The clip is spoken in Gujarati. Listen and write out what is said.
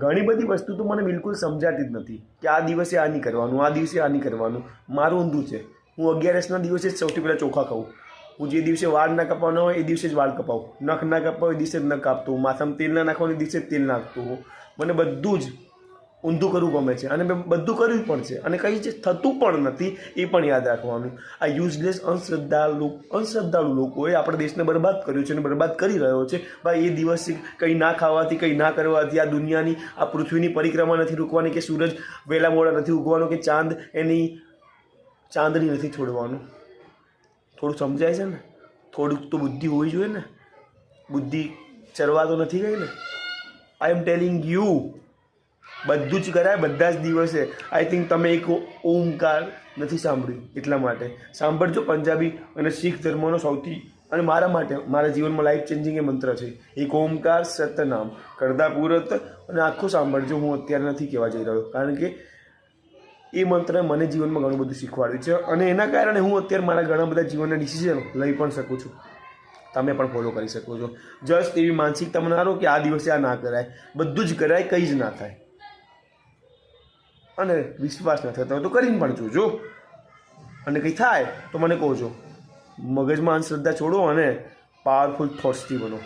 ઘણી બધી વસ્તુ તો મને બિલકુલ સમજાતી જ નથી કે આ દિવસે આ નહીં કરવાનું, આ દિવસે આ નહીં કરવાનું. મારું ઊંધું છે. હું 11ના દિવસે જ સૌથી પહેલાં ચોખા ખાઉં. હું જે દિવસે વાળ ના કપાવવાનો હોય એ દિવસે જ વાળ કપાવું, નખ ના કપાવ એ દિવસે જ નખ કાપતો હું, માથામાં તેલ ના નાખવાનું એ દિવસે જ તેલ નાખતો હું. મને બધું જ ઊંધું કરવું ગમે છે અને મેં બધું કર્યું પણ છે અને કંઈ જે થતું પણ નથી એ પણ યાદ રાખવાનું. આ યુઝલેસ અંધશ્રદ્ધાળુ લોકોએ આપણા દેશને બરબાદ કર્યું છે અને બરબાદ કરી રહ્યો છે. ભાઈ એ દિવસે કંઈ ના ખાવાથી, કંઈ ના કરવાથી આ દુનિયાની, આ પૃથ્વીની પરિક્રમા નથી રોકવાની, કે સૂરજ વહેલા મોડા નથી ઉગવાનો, કે ચાંદ એની ચાંદની નથી છોડવાનું. થોડું સમજાય છે ને? થોડુંક તો બુદ્ધિ હોવી જોઈએ ને. બુદ્ધિ ચરવા તો નથી ગઈ ને. આઈ એમ ટેલિંગ યુ, બધું જ કરાય બધા જ દિવસે. આઈ થિંક તમે એક ઓમકાર નથી સાંભળ્યું, એટલા માટે સાંભળજો. પંજાબી અને શીખ ધર્મનો સૌથી, અને મારા માટે, મારા જીવનમાં લાઈફ ચેન્જિંગ એ મંત્ર છે. એક ઓમકાર સતનામ કરતા પૂરત, અને આખું સાંભળજો. હું અત્યારે નથી કહેવા જઈ રહ્યો, કારણ કે એ મંત્રએ મને જીવનમાં ઘણું બધું શીખવાડ્યું છે અને એના કારણે હું અત્યારે મારા ઘણા બધા જીવનના ડિસિઝન લઈ પણ શકું છું. તમે પણ ફોલો કરી શકો છો. જસ્ટ એવી માનસિકતા બનાવો કે આ દિવસે આ ના કરાય, બધું જ કરાય, કંઈ જ ના થાય. અને વિશ્વાસ ન થતો હોય તો કરીને પણ જોજો, અને કંઈ થાય તો મને કહો છો. મગજમાં અંધશ્રદ્ધા છોડો અને પાવરફુલ થોટ્સથી બનો.